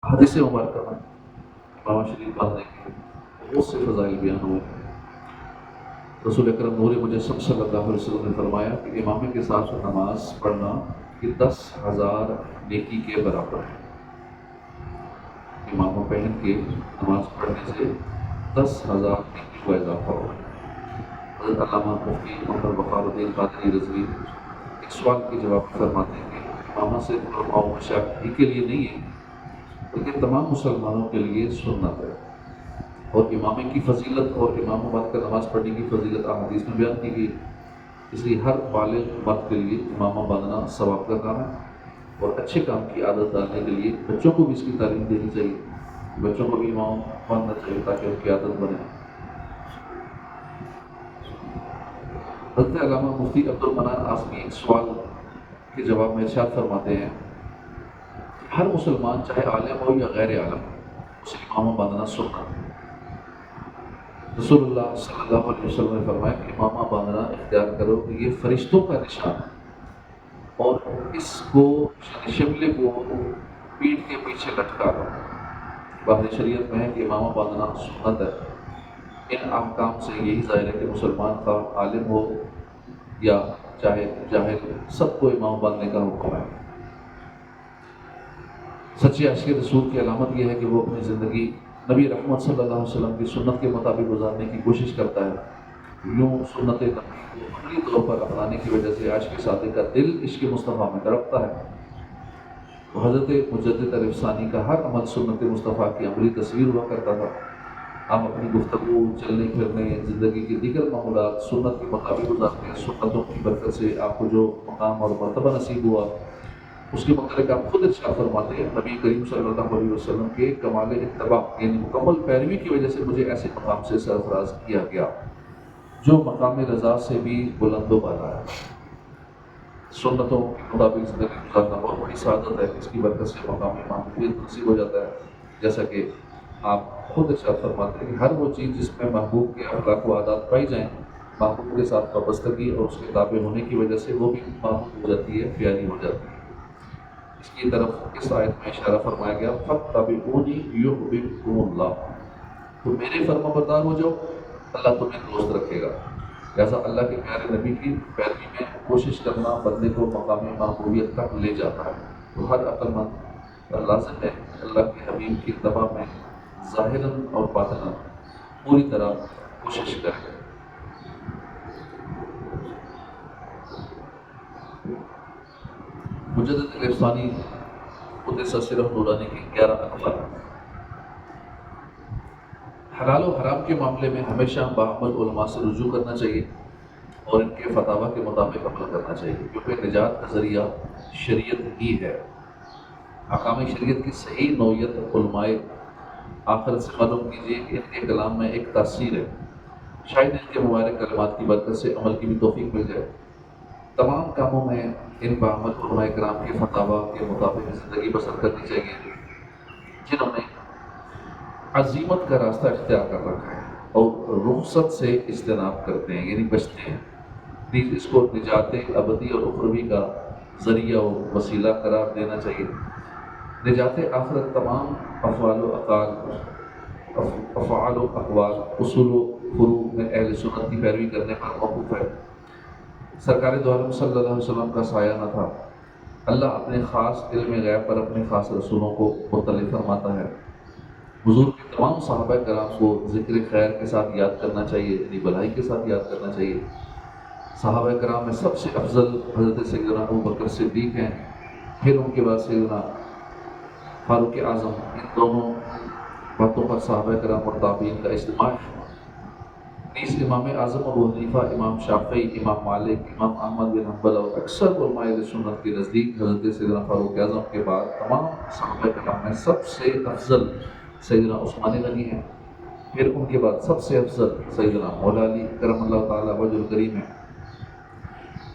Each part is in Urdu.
حدیث مبارکہ میں امام شریف پڑھنے کے بہت سے فضائل بیان ہوئے۔ رسول اکرم نور مجسم صلی اللہ علیہ وسلم نے فرمایا کہ امام کے ساتھ نماز پڑھنا کہ 10,000 نیکی کے برابر ہے۔ امام پہن کے نماز پڑھنے سے 10,000 نیکی کو اضافہ ہو۔ حضرت علامہ مفتی محمد وقار الدین قادری رضوی ایک سوال کے جواب فرماتے ہیں کہ امامہ صرف علماء و مشائخ ہی کے لیے نہیں ہے بلکہ تمام مسلمانوں کے لیے سنت ہے، اور امامے کی فضیلت اور امام بعد کا نماز پڑھنے کی فضیلت احادیث میں بیان کی گئی، اس لیے ہر بالغ مرد کے لیے امامہ باندھنا ثواب کا کام ہے، اور اچھے کام کی عادت ڈالنے کے لیے بچوں کو بھی اس کی تعلیم دینی چاہیے، بچوں کو بھی امام باندھنا چاہیے تاکہ ان کی عادت بنے۔ حضرت علامہ مفتی عبدالمنان اعظمی ایک سوال کے جواب میں ارشاد فرماتے ہیں، ہر مسلمان چاہے عالم ہو یا غیر عالم اسے امامہ باندھنا سنت ہے۔ رسول اللہ صلی اللہ علیہ وسلم نے فرمایا کہ امامہ باندھنا اختیار کرو کہ یہ فرشتوں کا نشان ہے، اور اس کو شملے کو پیٹھ کے پیچھے لٹکا دو۔ بات شریعت میں ہے کہ امامہ باندھنا سنت ہے۔ ان احکام سے یہی ظاہر ہے کہ مسلمان کا عالم ہو یا چاہے جاہل، سب کو امامہ باندھنے کا حکم ہے۔ سچے عاشق رسول کی علامت یہ ہے کہ وہ اپنی زندگی نبی رحمت صلی اللہ علیہ وسلم کی سنت کے مطابق گزارنے کی کوشش کرتا ہے۔ یوں سنت نبی کو عملی طور پر اپنانے کی وجہ سے عاشق صادق کا دل عشق مصطفیٰ میں تڑپتا ہے۔ تو حضرت مجدد عرف ثانی کا ہر عمل سنت مصطفیٰ کی عملی تصویر ہوا کرتا تھا۔ ہم اپنی گفتگو، چلنے پھرنے، زندگی کے دیگر معمولات سنت کے مطابق گزارتے ہیں۔ سنتوں کی برکت سے آپ کو جو مقام اور مرتبہ نصیب ہوا اس کے متعلق آپ خود ارشاد فرماتے ہیں، نبی کریم صلی اللہ علیہ وسلم کے کمال اتباع یعنی مکمل پیروی کی وجہ سے مجھے ایسے مقام سے سرفراز کیا گیا جو مقام رضا سے بھی بلند و بالا ہے۔ سنتوں کے مطابق زندگی گزارنا بہت بڑی سعادت ہے، اس کی برکت سے مقام محمودیت نصیب ہو جاتا ہے، جیسا کہ آپ خود ارشاد فرماتے ہیں کہ ہر وہ چیز جس میں محبوب کے اخلاق و عادات پائی جائیں، محبوب کے ساتھ وابستگی اور اس کے تابع ہونے کی وجہ سے وہ بھی محبوب ہو جاتی ہے، پیاری ہو جاتی ہے۔ اس کی طرف اس آیت میں اشارہ فرمایا گیا، فَاتَّبِعُونِی یُحْبِبْکُمُ اللَّہ، تو میرے فرما بردار ہو جاؤ، اللہ تمہیں دوست رکھے گا۔ لہٰذا اللہ کے پیارے نبی کی پیروی میں کوشش کرنا بندے کو مقام محبوبیت تک لے جاتا ہے۔ تو ہر عقل مند پر لازم ہے اللہ کے حبیب کی اتباع میں ظاہراً اور باطناً پوری طرح کوشش کرے۔ مجدد عرف ثانی قدس سرہ نورانی کے 11 اقوال۔ حلال و حرام کے معاملے میں ہمیشہ باعمل علماء سے رجوع کرنا چاہیے اور ان کے فتاویٰ کے مطابق عمل کرنا چاہیے، کیونکہ نجات کا ذریعہ شریعت ہی ہے۔ احکام شریعت کی صحیح نوعیت علماء آخرت سے معلوم کیجیے کہ ان کے کلام میں ایک تاثیر ہے، شاید ان کے مبارک کلمات کی برکت سے عمل کی بھی توفیق مل جائے۔ تمام کاموں میں ان باعمل علماء کرام کے فتاویٰ کے مطابق زندگی بسر کرنی چاہیے، جنہوں نے عزیمت کا راستہ اختیار کر رکھا ہے اور رخصت سے اجتناب کرتے ہیں یعنی بچتے ہیں، پلیز اس کو نجات ابدی اور اخروی کا ذریعہ و وسیلہ قرار دینا چاہیے۔ نجات آخرت تمام افعال و اقوال، اصول و فروع میں اہل سنت کی پیروی کرنے پر موقوف ہے۔ سرکار دو عالم صلی اللہ علیہ وسلم کا سایہ نہ تھا۔ اللہ اپنے خاص علم غیب پر اپنے خاص رسولوں کو مطلع فرماتا ہے۔ حضور کے تمام صحابہ کرام کو ذکر خیر کے ساتھ یاد کرنا چاہیے، یعنی بھلائی کے ساتھ یاد کرنا چاہیے۔ صحابہ کرام میں سب سے افضل حضرت سیدنا ابوبکر صدیق ہیں، پھر ان کے بعد سیدنا فاروق اعظم۔ ان دونوں باتوں پر صحابہ کرام اور تابعین کا اجتماع ہے۔ نیز امام اعظم ابو حنیفہ، امام شافعی، امام مالک، امام احمد بن حنبل اور اکثر علماء اہل سنت کے نزدیک حضرت سیدنا فاروق اعظم کے بعد تمام صحابہ کرام میں سب سے افضل سیدنا عثمان غنی ہیں، پھر ان کے بعد سب سے افضل سیدنا مولا علی کرم اللہ تعالیٰ وجہ الکریم ہے۔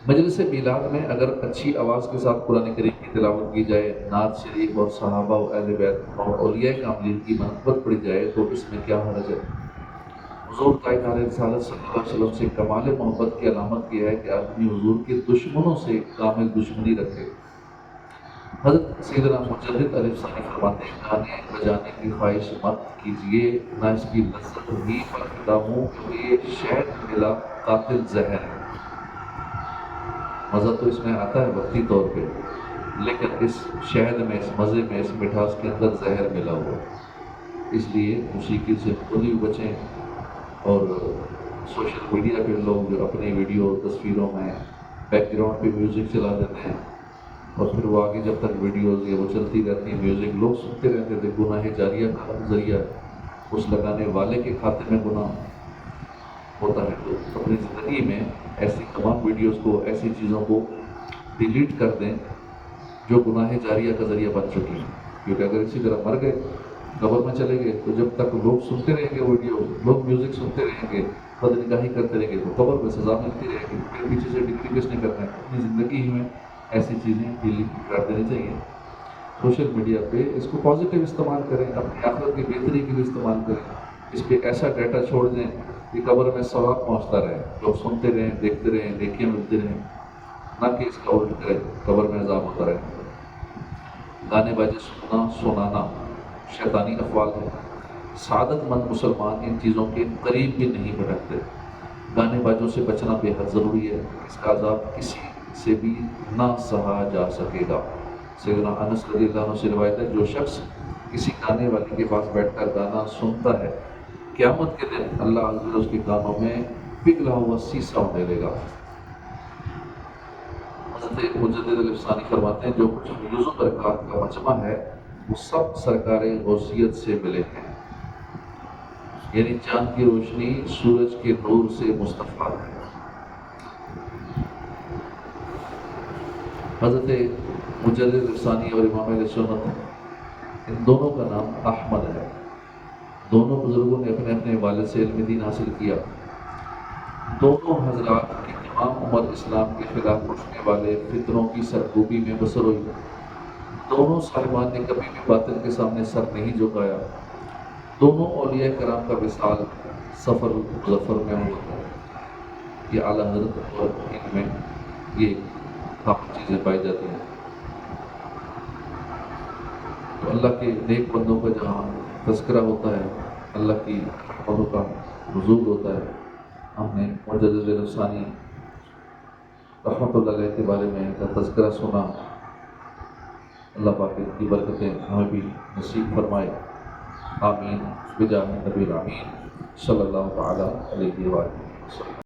مجلس میلاد میں اگر اچھی آواز کے ساتھ قرآن کریم کی تلاوت کی جائے، نعت شریف اور صحابہ و اہل بیت اور اولیاء کاملین کی منقبت پڑھی جائے تو اس میں کیا حرج ہے؟ حضور تاجدار رسالت صلی اللہ علیہ وسلم سے کمال محبت کی علامت یہ ہے کہ آدمی حضور کے دشمنوں سے کامل دشمنی رکھے۔ حضرت سیدنا مجدد علیہ السلام فرماتے ہیں گانے بجانے کی خواہش مت کیجیے، نہ اس کی لذت ہوگی بلکہ داموں کو یہ شہد ملا قاتل زہر ہے۔ مزہ تو اس میں آتا ہے وقتی طور پہ، لیکن اس شہد میں، اس مزے میں، اس مٹھاس کے اندر زہر ملا ہوا ہے۔ اس لیے موسیقی سے خود ہی بچیں، اور سوشل میڈیا پہ لوگ جو اپنی ویڈیو تصویروں میں بیک گراؤنڈ پہ میوزک چلا دیتے ہیں، اور پھر وہ آگے جب تک ویڈیوز یہ وہ چلتی رہتی ہیں، میوزک لوگ سنتے رہتے تھے، گناہ جاریہ کا ذریعہ اس لگانے والے کے کھاتے میں گناہ ہوتا ہے۔ تو اپنی زندگی میں ایسی تمام ویڈیوز کو، ایسی چیزوں کو ڈیلیٹ کر دیں جو گناہ جاریہ کا ذریعہ بن چکی ہیں، کیونکہ اگر اسی طرح مر گئے، قبر میں چلے گئے، تو جب تک لوگ سنتے رہیں گے ویڈیو، لوگ میوزک سنتے رہیں گے، بد نگاہی کرتے رہیں گے، تو قبر میں سزا ملتی رہے گی۔ پھر پیچھے سے ڈگری کس نے کرنا ہے؟ اپنی زندگی ہی میں ایسی چیزیں ڈیلیٹ کر دینی چاہیے۔ سوشل میڈیا پہ اس کو پازیٹیو استعمال کریں، اپنی آخرت کی بہتری کے لیے استعمال کریں، اس پہ ایک ایسا ڈیٹا چھوڑ دیں کہ قبر میں ثواب پہنچتا رہے، لوگ سنتے رہیں، دیکھتے رہیں، نیکیاں ملتے رہیں، نہ کہ اس کا الٹ کرے، قبر میں عذاب ہوتا رہے۔ گانے باجے سننا، سنانا شیطانی افعال ہے۔ سعادت مند مسلمان ان چیزوں کے قریب بھی نہیں بھٹکتے۔ گانے باجوں سے بچنا بے حد ضروری ہے، اس کا عذاب کسی سے بھی نہ سہا جا سکے گا۔ سیدنا انس رضی اللہ عنہ سے روایت ہے، جو شخص کسی گانے والے کے پاس بیٹھ کر گانا سنتا ہے، قیامت کے دن اللہ عز و جل اس کے کانوں میں پگھلا ہوا سیسا ڈالے گا۔ حضرت مجدد علیہ السلام فرماتے ہیں، جو کچھ یوزو برکات کا مجمع ہے وہ سب سرکار غوثیت سے ملے ہیں، یعنی چاند کی روشنی سورج کے نور سے مستفاد ہے۔ حضرت مجدد ثانی اور امام اہل سنت، ان دونوں کا نام احمد ہے۔ دونوں بزرگوں نے اپنے اپنے والد سے علم دین حاصل کیا۔ دونوں حضرات کی تمام عمر اسلام کے خلاف اٹھنے والے فتنوں کی سرکوبی میں بسر ہوئی۔ دونوں صاحبان نے کبھی بھی باطل کے سامنے سر نہیں جھکایا۔ دونوں اولیاء کرام کا وصال سفر مظفر میں ہوا۔ یہ اعلیٰ حضرت اور ان میں یہ کافی چیزیں پائی جاتی ہیں۔ تو اللہ کے نیک بندوں کا جہاں تذکرہ ہوتا ہے، اللہ کی رحمتوں کا نزول ہوتا ہے۔ ہم نے مجدد ثانی رحمۃ اللہ علیہ کے بارے میں ان کا تذکرہ سنا۔ اللہ پاک کی برکتیں ہمیں بھی نصیب فرمائے، آمین بجاہ نبی الامین صلی اللہ تعالیٰ علیہ وآلہ وسلم۔